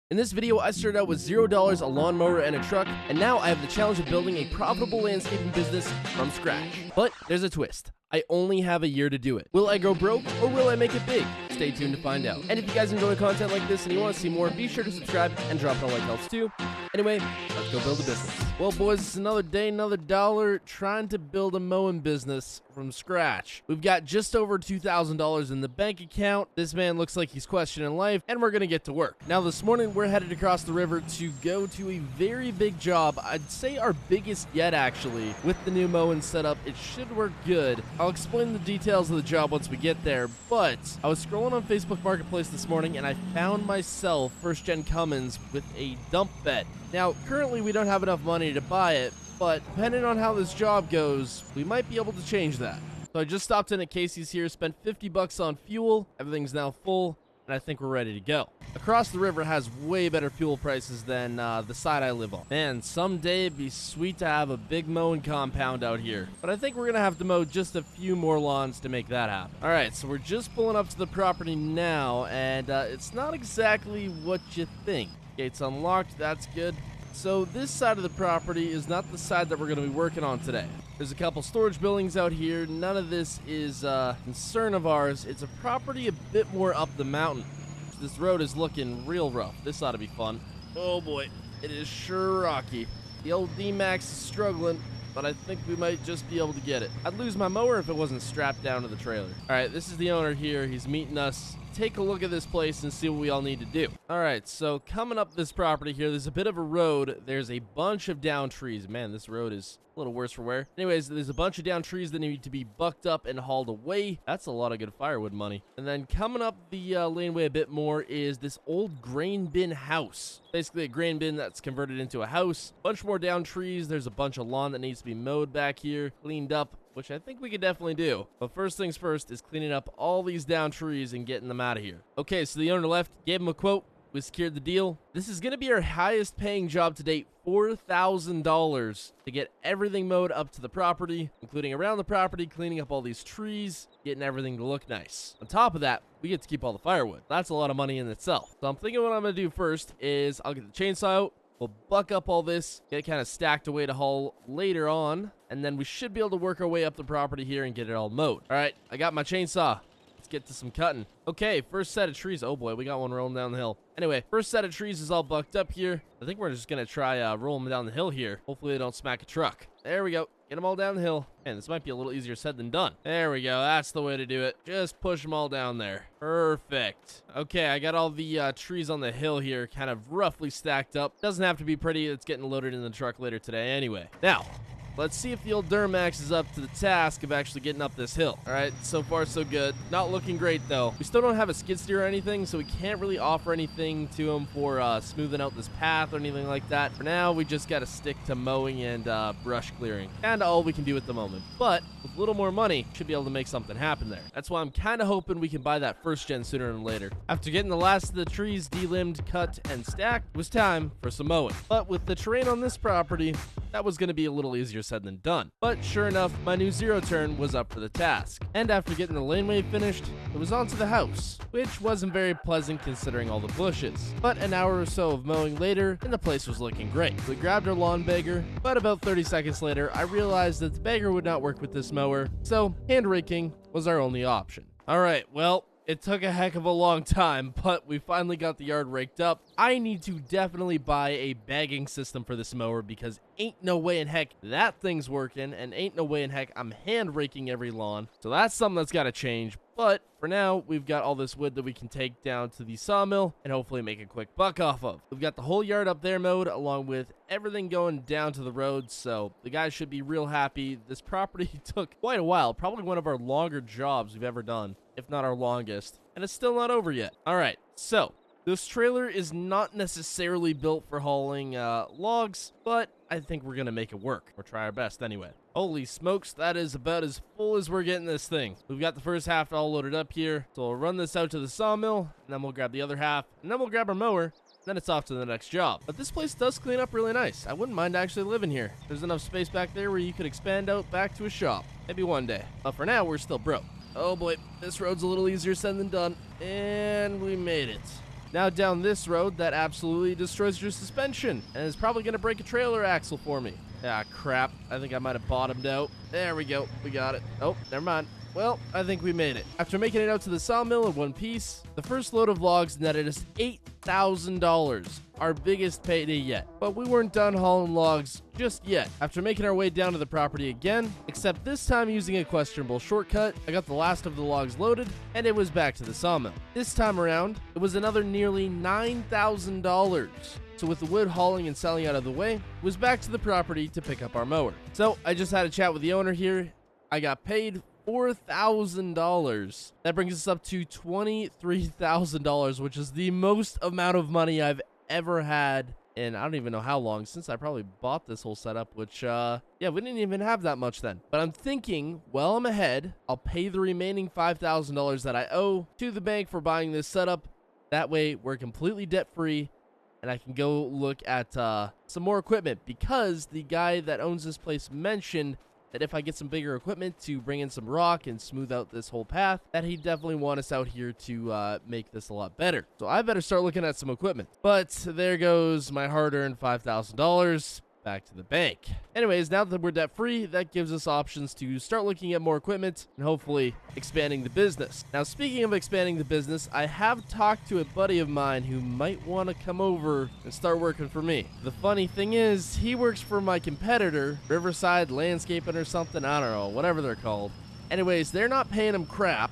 In this video, I started out with $0, a lawnmower, and a truck, and now I have the challenge of building a profitable landscaping business from scratch. But there's a twist. I only have a year to do it. Will I go broke, or will I make it big? Stay tuned to find out. And if you guys enjoy content like this and you want to see more, be sure to subscribe and drop a like helps too. Anyway, let's go build a business. Well, boys, it's another day, another dollar, trying to build a mowing business from scratch. We've got just over $2,000 in the bank account. This man looks like he's questioning life, and we're gonna get to work. Now, this morning, we're headed across the river to go to a very big job. I'd say our biggest yet, actually. With the new mowing setup, it should work good. I'll explain the details of the job once we get there, but I was scrolling on Facebook Marketplace this morning, and I found myself first-gen Cummins with a dump bed. Now, currently, we don't have enough money to buy it, but depending on how this job goes, we might be able to change that. So I just stopped in at Casey's here, spent 50 bucks on fuel. Everything's now full, and I think we're ready to go. Across the river has way better fuel prices than the side I live on. Man, someday it'd be sweet to have a big mowing compound out here. But I think we're gonna have to mow just a few more lawns to make that happen. All right, so we're just pulling up to the property now, and it's not exactly what you think. Gates unlocked, that's good. So this side of the property is not the side that we're going to be working on today. There's a couple storage buildings out here. None of this is a concern of ours. It's a property a bit more up the mountain. This road is looking real rough. This ought to be fun. Oh boy, it is sure rocky. The old D-Max is struggling, but I think we might just be able to get it. I'd lose my mower if it wasn't strapped down to the trailer. All right, this is the owner here. He's meeting us. Take a look at this place and see what we all need to do. All right, so coming up this property here, there's a bit of a road. There's a bunch of down trees. Man, this road is a little worse for wear. Anyways, there's a bunch of down trees that need to be bucked up and hauled away. That's a lot of good firewood money. And then coming up the laneway a bit more is this old grain bin house. Basically a grain bin that's converted into a house. Bunch more down trees. There's a bunch of lawn that needs to be mowed back here, cleaned up, which I think we could definitely do. But first things first is cleaning up all these down trees and getting them out of here. Okay, so the owner left, gave him a quote. We secured the deal. This is going to be our highest paying job to date, $4,000 to get everything mowed up to the property, including around the property, cleaning up all these trees, getting everything to look nice. On top of that, we get to keep all the firewood. That's a lot of money in itself. So I'm thinking what I'm going to do first is I'll get the chainsaw out. We'll buck up all this, get it kind of stacked away to haul later on, and then we should be able to work our way up the property here and get it all mowed. All right, I got my chainsaw. Let's get to some cutting. Okay, first set of trees. Oh boy, we got one rolling down the hill. Anyway, first set of trees is all bucked up here. I think we're just gonna try rolling them down the hill here. Hopefully they don't smack a truck. There we go. Get them all down the hill. Man, this might be a little easier said than done. There we go. That's the way to do it. Just push them all down there. Perfect. Okay, I got all the trees on the hill here kind of roughly stacked up. Doesn't have to be pretty. It's getting loaded in the truck later today anyway. Now, let's see if the old Duramax is up to the task of actually getting up this hill. All right, so far so good. Not looking great though. We still don't have a skid steer or anything, so we can't really offer anything to him for smoothing out this path or anything like that. For now, we just got to stick to mowing and brush clearing. Kind of all we can do at the moment. But with a little more money, should be able to make something happen there. That's why I'm kind of hoping we can buy that first gen sooner than later. After getting the last of the trees delimbed, cut, and stacked, it was time for some mowing. But with the terrain on this property, that was going to be a little easier said than done. But sure enough, my new zero turn was up for the task. And after getting the laneway finished, it was on to the house, which wasn't very pleasant considering all the bushes. But an hour or so of mowing later, and the place was looking great. We grabbed our lawn bagger, but about 30 seconds later, I realized that the bagger would not work with this mower, so hand raking was our only option. All right, well, it took a heck of a long time, but we finally got the yard raked up. I need to definitely buy a bagging system for this mower because ain't no way in heck that thing's working, and ain't no way in heck I'm hand raking every lawn. So that's something that's got to change. But for now, we've got all this wood that we can take down to the sawmill and hopefully make a quick buck off of. We've got the whole yard up there mowed along with everything going down to the road, so the guys should be real happy. This property took quite a while, probably one of our longer jobs we've ever done, if not our longest, and it's still not over yet. All right, so this trailer is not necessarily built for hauling logs, but I think we're gonna make it work, or try our best anyway. Holy smokes, that is about as full as we're getting this thing. We've got the first half all loaded up here, so we'll run this out to the sawmill, and then we'll grab the other half, and then we'll grab our mower, then it's off to the next job. But this place does clean up really nice. I wouldn't mind actually living here. There's enough space back there where you could expand out back to a shop. Maybe one day. But for now, we're still broke. Oh boy, this road's a little easier said than done. And we made it. Now down this road that absolutely destroys your suspension and is probably going to break a trailer axle for me. Ah, crap. I think I might have bottomed out. There we go. We got it. Oh, never mind. Well, I think we made it. After making it out to the sawmill in one piece, the first load of logs netted us $8,000, our biggest payday yet. But we weren't done hauling logs just yet. After making our way down to the property again, except this time using a questionable shortcut, I got the last of the logs loaded, and it was back to the sawmill. This time around, it was another nearly $9,000. So with the wood hauling and selling out of the way, it was back to the property to pick up our mower. So I just had a chat with the owner here. I got paid $4,000. That brings us up to $23,000, which is the most amount of money I've ever had. And I don't even know how long since I probably bought this whole setup, which, yeah, we didn't even have that much then. But I'm thinking, well, I'm ahead. I'll pay the remaining $5,000 that I owe to the bank for buying this setup. That way, we're completely debt-free, and I can go look at some more equipment, because the guy that owns this place mentioned that if I get some bigger equipment to bring in some rock and smooth out this whole path, that he'd definitely want us out here to make this a lot better. So I better start looking at some equipment. But there goes my hard-earned $5,000 back to the bank. Anyways, now that we're debt-free, that gives us options to start looking at more equipment and hopefully expanding the business. Now, speaking of expanding the business, I have talked to a buddy of mine who might want to come over and start working for me. The funny thing is, he works for my competitor, Riverside Landscaping or something, I don't know, whatever they're called. Anyways, they're not paying him crap,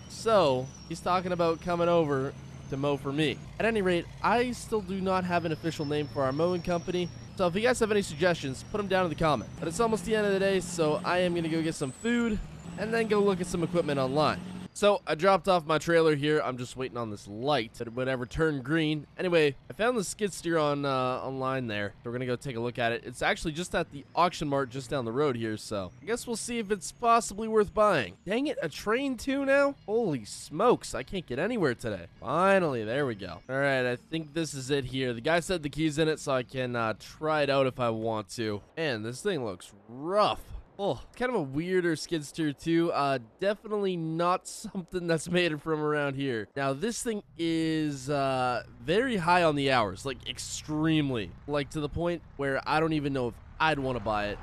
so he's talking about coming over to mow for me. At any rate, I still do not have an official name for our mowing company, so if you guys have any suggestions, put them down in the comment. But it's almost the end of the day, so I am going to go get some food and then go look at some equipment online. So I dropped off my trailer here. I'm just waiting on this light that would ever turn green. Anyway, I found the skid steer on online there. So we're going to go take a look at it. It's actually just at the auction mart just down the road here, so I guess we'll see if it's possibly worth buying. Dang it, a train too now? Holy smokes, I can't get anywhere today. Finally, there we go. All right, I think this is it here. The guy said the key's in it, so I can try it out if I want to. Man, this thing looks rough. Oh, kind of a weirder skid steer too. Definitely not something that's made from around here. Now, this thing is very high on the hours, like extremely. Like to the point where I don't even know if I'd want to buy it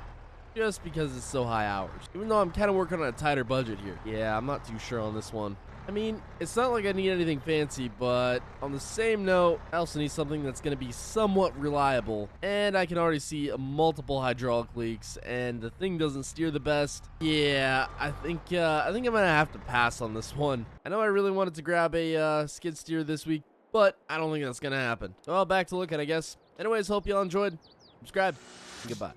just because it's so high hours. Even though I'm kind of working on a tighter budget here. Yeah, I'm not too sure on this one. I mean, it's not like I need anything fancy, but on the same note, I also need something that's going to be somewhat reliable. And I can already see multiple hydraulic leaks, and the thing doesn't steer the best. Yeah, I think I'm going to have to pass on this one. I know I really wanted to grab a skid steer this week, but I don't think that's going to happen. Well, back to looking, I guess. Anyways, hope y'all enjoyed. Subscribe, and goodbye.